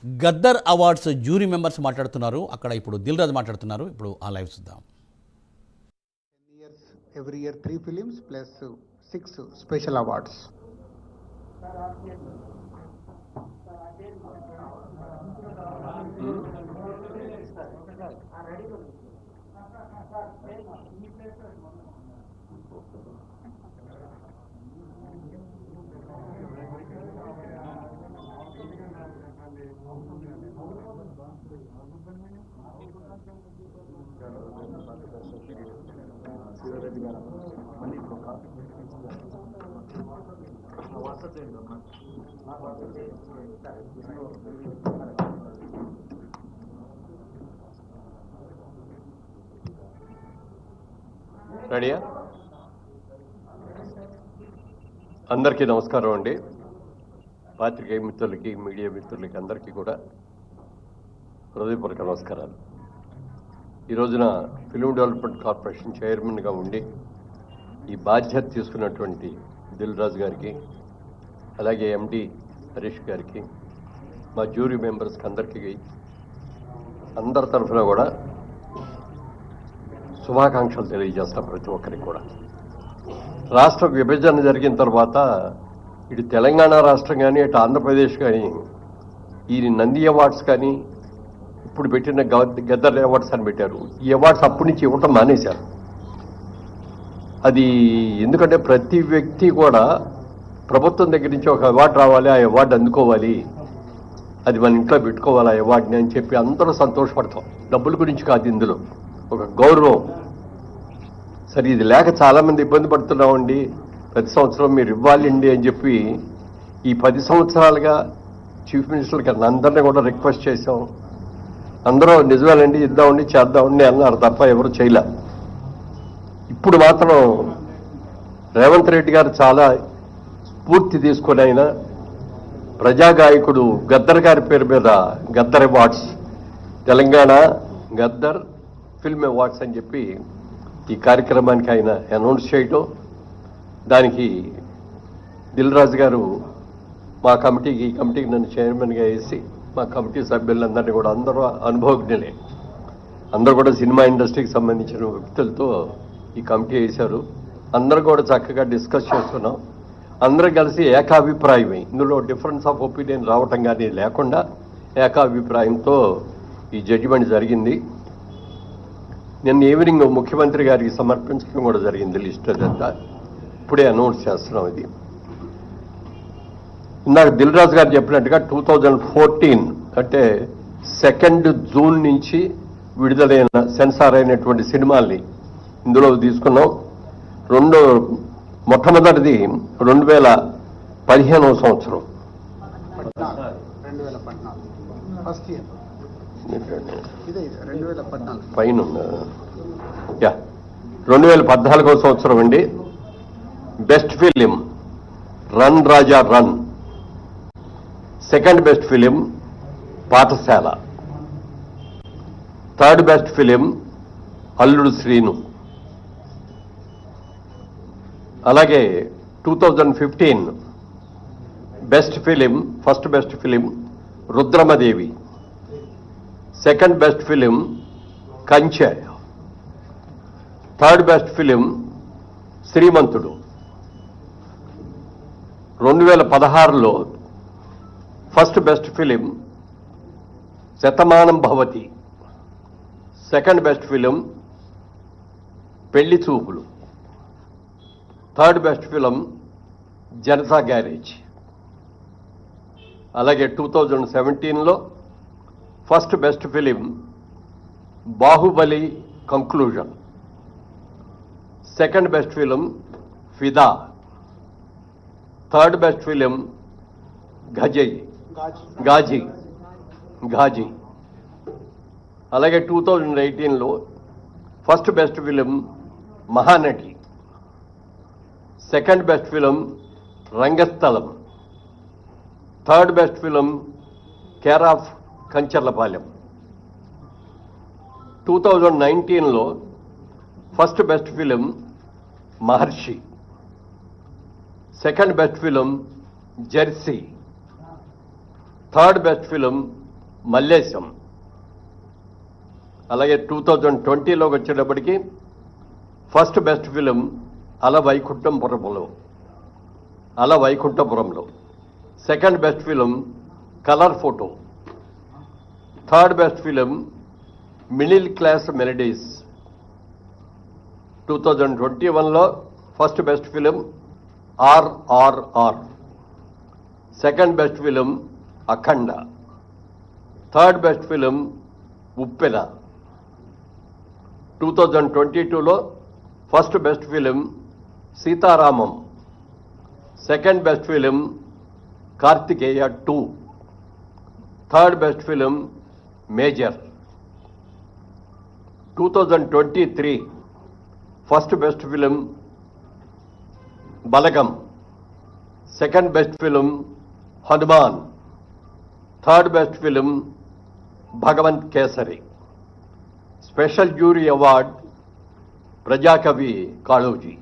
Gaddar awards jury members మాట్లాడుతున్నారు. అక్కడ ఇప్పుడు దిల్ రాజు మాట్లాడుతున్నారు. ఇప్పుడు ఆ లైవ్ చూద్దాం. Every year 3 films plus 6 special awards. రెడీయా? అందరికీ నమస్కారం అండి. పాత్రికేయ మిత్రులకి, మీడియా మిత్రులకి అందరికీ కూడా హృదయపూర్వక నమస్కారాలు. ఈ రోజున ఫిల్మ్ డెవలప్మెంట్ కార్పొరేషన్ చైర్మన్గా ఉండి ఈ బాధ్యత తీసుకున్నటువంటి దిల్ రాజు గారికి, అలాగే ఎండి హరీష్ గారికి, మా జ్యూరీ మెంబర్స్కి అందరికీ అందరి తరఫున కూడా శుభాకాంక్షలు తెలియజేస్తాం ప్రతి ఒక్కరికి కూడా. రాష్ట్ర విభజన జరిగిన తర్వాత ఇటు తెలంగాణ రాష్ట్రం కానీ ఇటు ఆంధ్రప్రదేశ్ కానీ ఈ నంది అవార్డ్స్ కానీ ఇప్పుడు పెట్టిన గద్దర్ అవార్డ్స్ అని పెట్టారు. ఈ అవార్డ్స్ అప్పటి నుంచి ఇవ్వటం మానేశారు. అది ఎందుకంటే ప్రతి వ్యక్తి కూడా ప్రభుత్వం దగ్గర నుంచి ఒక అవార్డు రావాలి, ఆ అవార్డు అందుకోవాలి, అది మన ఇంట్లో పెట్టుకోవాలి ఆ అవార్డుని అని చెప్పి అందరూ సంతోషపడతాం. డబ్బుల గురించి కాదు, ఇందులో ఒక గౌరవం. సరే, ఇది లేక చాలామంది ఇబ్బంది పడుతున్నామండి, ప్రతి సంవత్సరం మీరు ఇవ్వాలండి అని చెప్పి ఈ 10 సంవత్సరాలుగా చీఫ్ మినిస్టర్ గారిని అందరినీ కూడా రిక్వెస్ట్ చేశాం. అందరూ నిజమేనండి, ఇద్దామండి, చేద్దామండి అన్నారు తప్ప ఎవరు చేయలే. ఇప్పుడు మాత్రం రేవంత్ రెడ్డి గారు చాలా స్ఫూర్తి తీసుకొని ఆయన ప్రజాగాయకుడు గద్దర్ గారి పేరు మీద Gaddar awards, Telangana Gaddar film awards అని చెప్పి ఈ కార్యక్రమానికి ఆయన అనౌన్స్ చేయటం, దానికి దిల్ రాజు గారు మా కమిటీకి, ఈ కమిటీకి నన్ను చైర్మన్గా వేసి మా కమిటీ సభ్యులందరినీ కూడా అందరూ అనుభవజ్ఞులే, అందరూ కూడా సినిమా ఇండస్ట్రీకి సంబంధించిన వ్యక్తులతో ఈ కమిటీ వేశారు. అందరూ కూడా చక్కగా డిస్కస్ చేస్తున్నాం. అందరూ కలిసి ఏకాభిప్రాయమే, ఇందులో డిఫరెన్స్ ఆఫ్ ఒపీనియన్ రావటం కానీ లేకుండా ఏకాభిప్రాయంతో ఈ జడ్జిమెంట్ జరిగింది. నిన్న ఈవినింగ్ ముఖ్యమంత్రి గారికి సమర్పించడం కూడా జరిగింది లిస్ట్ అదంతా. ఇప్పుడే అనౌన్స్ చేస్తున్నాం. ఇది ఇందాక దిల్ రాజు గారు చెప్పినట్టుగా 2014 అంటే 2 జూన్ నుంచి విడుదలైన సెన్సార్ అయినటువంటి సినిమాల్ని ఇందులో తీసుకున్నాం. మొట్టమొదటిది 2015వ సంవత్సరం, 2014వ సంవత్సరం అండి. Best film run Raja run, second best film Pathashala, third best film Alludu Seenu. అలాగే 2015 best film, first best film Rudhramadevi, second best film Kanche, third best film Srimanthudu. 2016లో first best film Shatamanam Bhavati, second best film Pelli Choopulu, third best film Janatha garage. అలాగే 2017లో first best film Baahubali conclusion, second best film Fidaa, third best film Ghazi. అలాగే 2018లో first best film Mahanati, second best film Rangasthalam, third best film care of Kancharlapalem. 2019లో first best film Maharshi, second best film Jersey, third best film Mallesham. అలాగే 2020లోకి వచ్చేటప్పటికి first best film Ala Vaikunthapurramuloo, second best film colour photo, third best film middle class melodies. 2021లో first best film RRR, second best film Akhanda, third best film Uppena. 2022లో first best film Sita Ramam, second best film Karthikeya 2, third best film major. 2023 first best film Balagam, second best film Hanuman, third best film Bhagavanth Kesari. Special jury award ప్రజాకవి కాళోజీ.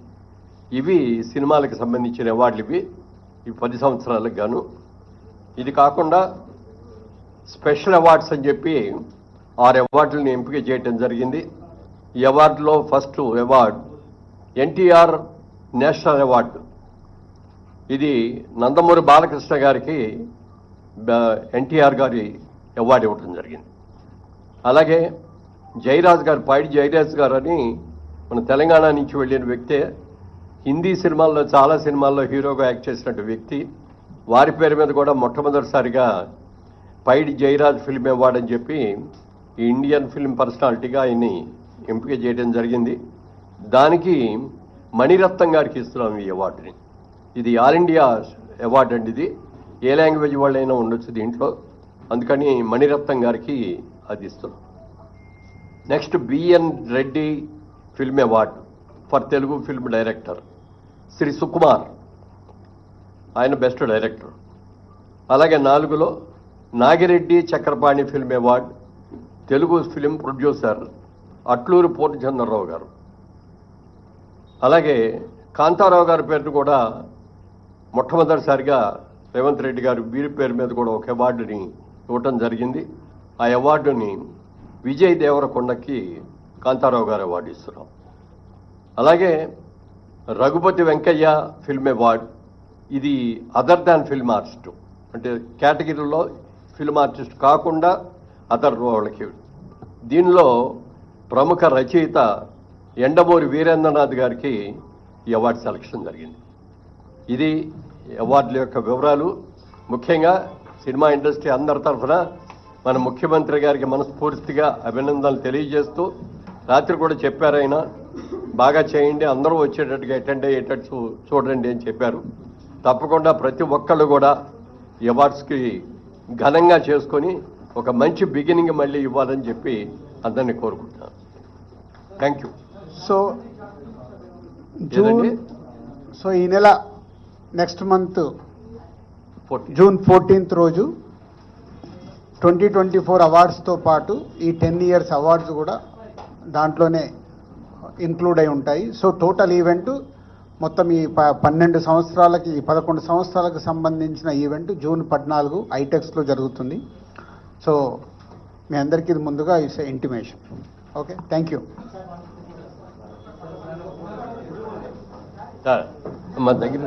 ఇవి సినిమాలకు సంబంధించిన అవార్డులు. ఇవి 10 సంవత్సరాలకు గాను. ఇది కాకుండా స్పెషల్ అవార్డ్స్ అని చెప్పి 6 అవార్డులను ఎంపిక చేయడం జరిగింది. ఈ అవార్డులో first award NTR national award. ఇది నందమూరి బాలకృష్ణ గారికి ఎన్టీఆర్ గారి అవార్డు ఇవ్వడం జరిగింది. అలాగే జయరాజ్ గారు, పైడి జయరాజ్ గారు అని మన తెలంగాణ నుంచి వెళ్ళిన వ్యక్తే. హిందీ సినిమాల్లో చాలా సినిమాల్లో హీరోగా యాక్ట్ చేసినట్టు వ్యక్తి. వారి పేరు మీద కూడా మొట్టమొదటిసారిగా పైడి జయరాజ్ ఫిల్మ్ అవార్డు అని చెప్పి ఈ ఇండియన్ ఫిల్మ్ పర్సనాలిటీగా ఆయన్ని ఎంపిక చేయడం జరిగింది. దానికి మణిరత్నం గారికి ఇస్తున్నాం ఈ అవార్డుని. ఇది ఆల్ ఇండియా అవార్డు అండి. ఇది ఏ లాంగ్వేజ్ వాళ్ళైనా ఉండొచ్చు దీంట్లో, అందుకని మణిరత్నం గారికి అది ఇస్తున్నాం. Next BN Reddy film award for Telugu film director Shri Sukumar, ఆయన బెస్ట్ డైరెక్టర్. అలాగే 4లో Nagi Reddy Chakrapani film award Telugu film producer Atluri Purnachandra Rao గారు. అలాగే కాంతారావు గారి పేరును కూడా మొట్టమొదటిసారిగా రేవంత్ రెడ్డి గారు వీరి పేరు మీద కూడా ఒక అవార్డుని ఇవ్వటం జరిగింది. ఆ అవార్డుని విజయ్ దేవరకొండకి కాంతారావు గారు అవార్డు ఇస్తున్నాం. అలాగే రఘుపతి వెంకయ్య ఫిల్మ్ అవార్డు. ఇది అదర్ దాన్ ఫిల్మ్ ఆర్టిస్ట్, అంటే కేటగిరీలో ఫిల్మ్ ఆర్టిస్ట్ కాకుండా అదర్ వాళ్ళకి. దీనిలో ప్రముఖ రచయిత ఎండమూరి వీరేంద్రనాథ్ గారికి ఈ అవార్డు సెలక్షన్ జరిగింది. ఇది అవార్డుల యొక్క వివరాలు. ముఖ్యంగా సినిమా ఇండస్ట్రీ అందరి తరఫున మన ముఖ్యమంత్రి గారికి మనస్ఫూర్తిగా అభినందనలు తెలియజేస్తూ, రాత్రి కూడా చెప్పారు ఆయన, బాగా చేయండి, అందరూ వచ్చేటట్టుగా అటెండ్ అయ్యేటట్టు చూడండి అని చెప్పారు. తప్పకుండా ప్రతి ఒక్కళ్ళు కూడా ఈ అవార్డ్స్కి ఘనంగా చేసుకొని ఒక మంచి బిగినింగ్ మళ్ళీ ఇవ్వాలని చెప్పి అందరినీ కోరుకుంటున్నాను. Thank you. సో ఈ నెల నెక్స్ట్ మంత్ జూన్ 14th రోజు 2024 అవార్డ్స్తో పాటు ఈ 10 years అవార్డ్స్ కూడా దాంట్లోనే ఇంక్లూడ్ అయి ఉంటాయి. సో టోటల్ ఈవెంట్ మొత్తం ఈ 11 సంవత్సరాలకు సంబంధించిన ఈవెంట్ జూన్ 14 ఐటెక్స్లో జరుగుతుంది. సో మీ అందరికీ ఇది ముందుగా it's intimation. Okay, thank you. మా దగ్గర